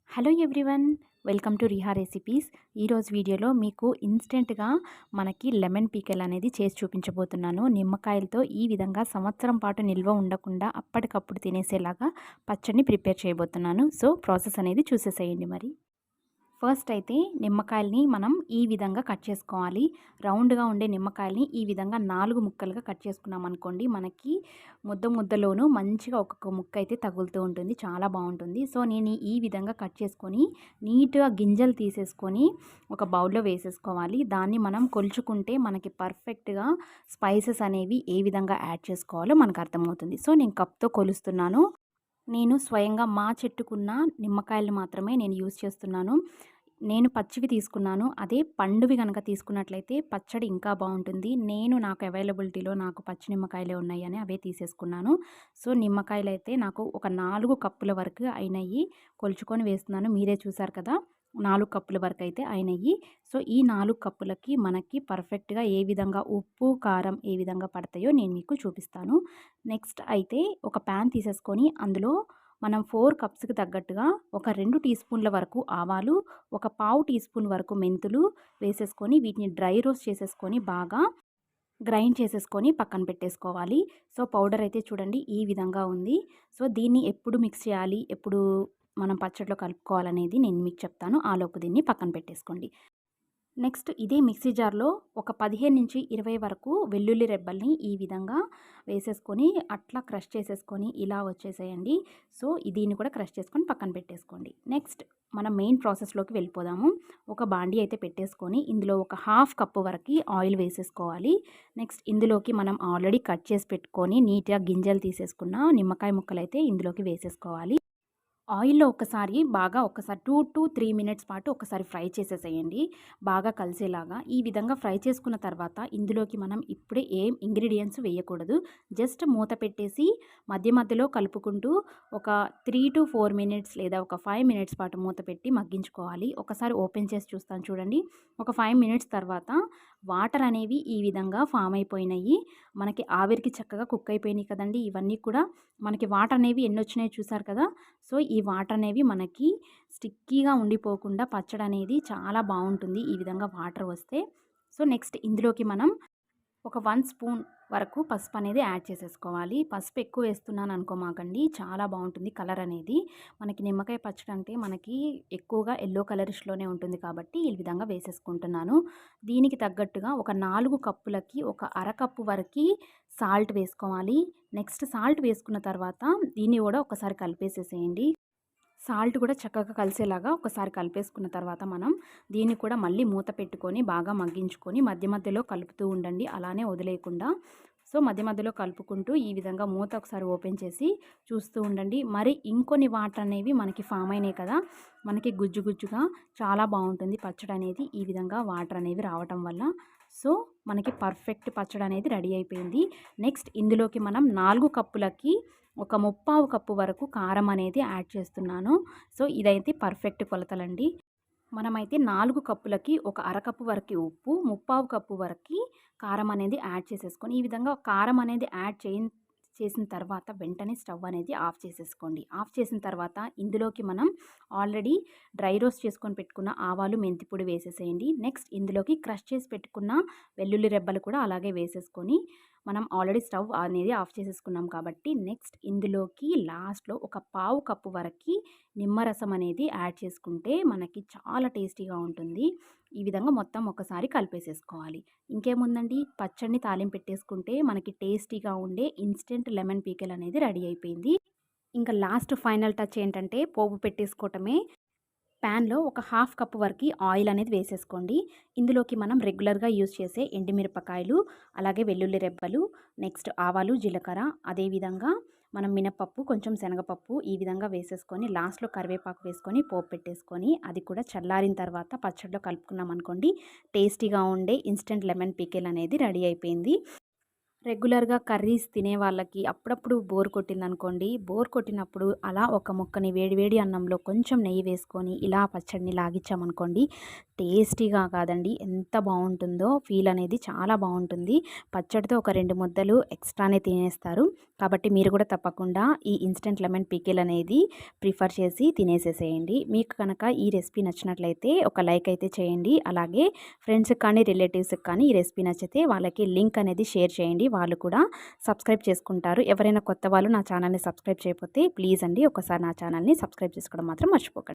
Hello everyone, welcome to Riha recipes. ఈరోజు వీడియోలో మీకు ఇన్స్టెంట్గా మనకి లెమన్ పీకెల్ అనేది చేసి చూపించబోతున్నాను. నిమ్మకాయలతో ఈ విధంగా సంవత్సరం పాటు నిల్వ ఉండకుండా అప్పటికప్పుడు తినేసేలాగా పచ్చడిని ప్రిపేర్ చేయబోతున్నాను. సో ప్రాసెస్ అనేది చూసేసేయండి. మరి ఫస్ట్ అయితే నిమ్మకాయల్ని మనం ఈ విధంగా కట్ చేసుకోవాలి. రౌండ్గా ఉండే నిమ్మకాయల్ని ఈ విధంగా 4 ముక్కలుగా కట్ చేసుకున్నాం అనుకోండి, మనకి ముద్దలోనూ మంచిగా ఒక్కొక్క ముక్క అయితే తగులుతూ ఉంటుంది, చాలా బాగుంటుంది. సో నేను ఈ విధంగా కట్ చేసుకొని నీట్గా గింజలు తీసేసుకొని ఒక బౌల్లో వేసేసుకోవాలి. దాన్ని మనం కొలుచుకుంటే మనకి పర్ఫెక్ట్గా స్పైసెస్ అనేవి ఏ విధంగా యాడ్ చేసుకోవాలో మనకు అర్థమవుతుంది. సో నేను కప్తో కొలుస్తున్నాను. నేను స్వయంగా మా చెట్టుకున్న నిమ్మకాయలు మాత్రమే నేను యూజ్ చేస్తున్నాను. నేను పచ్చివి తీసుకున్నాను. అదే పండువి కనుక తీసుకున్నట్లయితే పచ్చడి ఇంకా బాగుంటుంది. నాకు అవైలబిలిటీలో నాకు పచ్చి నిమ్మకాయలే ఉన్నాయని అవే తీసేసుకున్నాను. సో నిమ్మకాయలు అయితే నాకు ఒక 4 కప్పుల వరకు అయినాయి. కొలుచుకొని వేస్తున్నాను. మీరే చూసారు కదా, 4 కప్పుల వరకు అయితే అయినాయి. సో ఈ 4 కప్పులకి మనకి పర్ఫెక్ట్గా ఏ విధంగా ఉప్పు కారం ఏ విధంగా పడతాయో నేను మీకు చూపిస్తాను. నెక్స్ట్ అయితే ఒక ప్యాన్ తీసేసుకొని అందులో మనం 4 కప్స్కి తగ్గట్టుగా ఒక 2 టీ స్పూన్ల వరకు ఆవాలు, ఒక పావు టీ స్పూన్ వరకు మెంతులు వేసేసుకొని వీటిని డ్రై రోస్ట్ చేసేసుకొని బాగా గ్రైండ్ చేసేసుకొని పక్కన పెట్టేసుకోవాలి. సో పౌడర్ అయితే చూడండి ఈ విధంగా ఉంది. సో దీన్ని ఎప్పుడు మిక్స్ చేయాలి, ఎప్పుడు మనం పచ్చడిలో కలుపుకోవాలనేది నేను మీకు చెప్తాను. ఆలోపు దీన్ని పక్కన పెట్టేసుకోండి. నెక్స్ట్ ఇదే మిక్సీ జార్లో ఒక 15-20 వరకు వెల్లుల్లి రెబ్బల్ని ఈ విధంగా వేసేసుకొని అట్లా క్రష్ చేసేసుకొని ఇలా వచ్చేసేయండి. సో దీన్ని కూడా క్రష్ చేసుకొని పక్కన పెట్టేసుకోండి. నెక్స్ట్ మనం మెయిన్ ప్రాసెస్లోకి వెళ్ళిపోదాము. ఒక బాండీ అయితే పెట్టేసుకొని ఇందులో ఒక హాఫ్ కప్పు వరకు ఆయిల్ వేసేసుకోవాలి. నెక్స్ట్ ఇందులోకి మనం ఆల్రెడీ కట్ చేసి పెట్టుకొని నీట్గా గింజలు తీసేసుకున్న నిమ్మకాయ ముక్కలు అయితే ఇందులోకి వేసేసుకోవాలి. ఆయిల్‌లో ఒకసారి 2-3 మినిట్స్ పాటు ఒకసారి ఫ్రై చేసేసేయండి, బాగా కలిసేలాగా. ఈ విధంగా ఫ్రై చేసుకున్న తర్వాత ఇందులోకి మనం ఇప్పుడే ఏం ఇంగ్రీడియెంట్స్ వేయకూడదు. జస్ట్ మూత పెట్టేసి మధ్యలో కలుపుకుంటూ ఒక 3-4 మినిట్స్ లేదా ఒక 5 మినిట్స్ పాటు మూత పెట్టి మగ్గించుకోవాలి. ఒకసారి ఓపెన్ చేసి చూస్తాను చూడండి. ఒక 5 మినిట్స్ తర్వాత వాటర్ అనేవి ఈ విధంగా ఫామ్ అయిపోయినాయి. మనకి ఆవిరికి చక్కగా కుక్ అయిపోయినాయి కదండీ. ఇవన్నీ కూడా మనకి వాటర్ అనేవి ఎన్నొచ్చినాయో చూసారు కదా. సో ఈ వాటర్ అనేవి మనకి స్టిక్కీగా ఉండిపోకుండా పచ్చడి అనేది చాలా బాగుంటుంది ఈ విధంగా వాటర్ వస్తే. సో నెక్స్ట్ ఇందులోకి మనం ఒక 1 స్పూన్ వరకు పసుపు అనేది యాడ్ చేసేసుకోవాలి. పసుపు ఎక్కువ వేస్తున్నాను అనుకోమాకండి, చాలా బాగుంటుంది కలర్ అనేది. మనకి నిమ్మకాయ పచ్చడి అంటే మనకి ఎక్కువగా ఎల్లో కలరిష్లోనే ఉంటుంది కాబట్టి ఈ విధంగా వేసేసుకుంటున్నాను. దీనికి తగ్గట్టుగా ఒక 4 కప్పులకి ఒక అరకప్పు వరకు సాల్ట్ వేసుకోవాలి. నెక్స్ట్ సాల్ట్ వేసుకున్న తర్వాత దీన్ని కూడా ఒకసారి కలిపేసేసేయండి. సాల్ట్ కూడా చక్కగా కలిసేలాగా ఒకసారి కలిపేసుకున్న తర్వాత మనం దీన్ని కూడా మళ్ళీ మూత పెట్టుకొని బాగా మగ్గించుకొని మధ్యలో కలుపుతూ ఉండండి, అలానే వదిలేయకుండా. సో మధ్యలో కలుపుకుంటూ ఈ విధంగా మూత ఒకసారి ఓపెన్ చేసి చూస్తూ ఉండండి. మరి ఇంకొన్ని వాటర్ అనేవి మనకి ఫామ్ అయినాయి కదా, మనకి గుజ్జుగా చాలా బాగుంటుంది పచ్చడి అనేది ఈ విధంగా వాటర్ అనేవి రావటం వల్ల. సో మనకి పర్ఫెక్ట్ పచ్చడి అనేది రెడీ అయిపోయింది. నెక్స్ట్ ఇందులోకి మనం 4 కప్పులకి ఒక 3/4 కప్పు వరకు కారం అనేది యాడ్ చేస్తున్నాను. సో ఇదైతే పర్ఫెక్ట్ కొలతలండి. మనమైతే 4 కప్పులకి ఒక అరకప్పు వరకు ఉప్పు, 3/4 కప్పు వరకు కారం అనేది యాడ్ చేసేసుకొని ఈ విధంగా కారం అనేది చేసిన తర్వాత వెంటనే స్టవ్ అనేది ఆఫ్ చేసేసుకోండి. ఆఫ్ చేసిన తర్వాత ఇందులోకి మనం ఆల్రెడీ డ్రై రోస్ట్ చేసుకొని పెట్టుకున్న ఆవాలు మెంతి పొడి వేసేసేయండి. నెక్స్ట్ ఇందులోకి క్రష్ చేసి పెట్టుకున్న వెల్లుల్లి రెబ్బలు కూడా అలాగే వేసేసుకొని మనం ఆల్రెడీ స్టవ్ అనేది ఆఫ్ చేసేసుకున్నాం కాబట్టి నెక్స్ట్ ఇందులోకి లాస్ట్లో ఒక పావు కప్పు వరకు నిమ్మరసం అనేది యాడ్ చేసుకుంటే మనకి చాలా టేస్టీగా ఉంటుంది. ఈ విధంగా మొత్తం ఒకసారి కలిపేసేసుకోవాలి. ఇంకేముందండి, పచ్చడిని తాలింపు పెట్టేసుకుంటే మనకి టేస్టీగా ఉండే ఇన్స్టెంట్ లెమన్ పీకెల్ అనేది రెడీ అయిపోయింది. ఇంకా లాస్ట్ ఫైనల్ టచ్ ఏంటంటే పోపు పెట్టేసుకోవటమే. ప్యాన్లో ఒక హాఫ్ కప్ వరకు ఆయిల్ అనేది వేసేసుకోండి. ఇందులోకి మనం రెగ్యులర్గా యూజ్ చేసే ఎండుమిరపకాయలు, అలాగే వెల్లుల్లి రెబ్బలు, నెక్స్ట్ ఆవాలు జీలకర్ర, అదేవిధంగా మనం మినపప్పు, కొంచెం శనగపప్పు ఈ విధంగా వేసేసుకొని లాస్ట్లో కరివేపాకు వేసుకొని పోపు పెట్టేసుకొని అది కూడా చల్లారిన తర్వాత పచ్చడిలో కలుపుకున్నాం అనుకోండి, టేస్టీగా ఉండే ఇన్స్టెంట్ లెమన్ పీకెల్ అనేది రెడీ అయిపోయింది. రెగ్యులర్‌గా కర్రీస్ తినే వాళ్ళకి అప్పుడప్పుడు బోర్ కొట్టిందనుకోండి, బోర్ కొట్టినప్పుడు అలా ఒక ముక్కని వేడి వేడి అన్నంలో కొంచెం నెయ్యి వేసుకొని ఇలా పచ్చడిని లాగిచ్చామనుకోండి, టేస్టీగా కాదండి ఎంత బావుంటుందో ఫీల్ అనేది చాలా బావుంటుంది. పచ్చడితో ఒక 2 ముద్దలు ఎక్స్‌ట్రానే తినేస్తారు. కాబట్టి మీరు కూడా తప్పకుండా ఈ ఇన్‌స్టంట్ లెమన్ పికిల్ అనేది ప్రిఫర్ చేసి తినేసేసేయండి. మీకు కనుక ఈ రెసిపీ నచ్చినట్లయితే ఒక లైక్ అయితే చేయండి. అలాగే ఫ్రెండ్స్‌కి కానీ, రిలేటివ్స్‌కి కానీ ఈ రెసిపీ నచ్చితే వాళ్ళకి లింక్ అనేది షేర్ చేయండి. వాళ్ళు కూడా సబ్స్క్రైబ్ చేసుకుంటారు. ఎవరైనా కొత్త వాళ్ళు నా ఛానల్‌ని సబ్స్క్రైబ్ చేయకపోతే ప్లీజ్ అండి ఒకసారి నా ఛానల్‌ని సబ్స్క్రైబ్ చేసుకోవడం మాత్రం మర్చిపోకండి.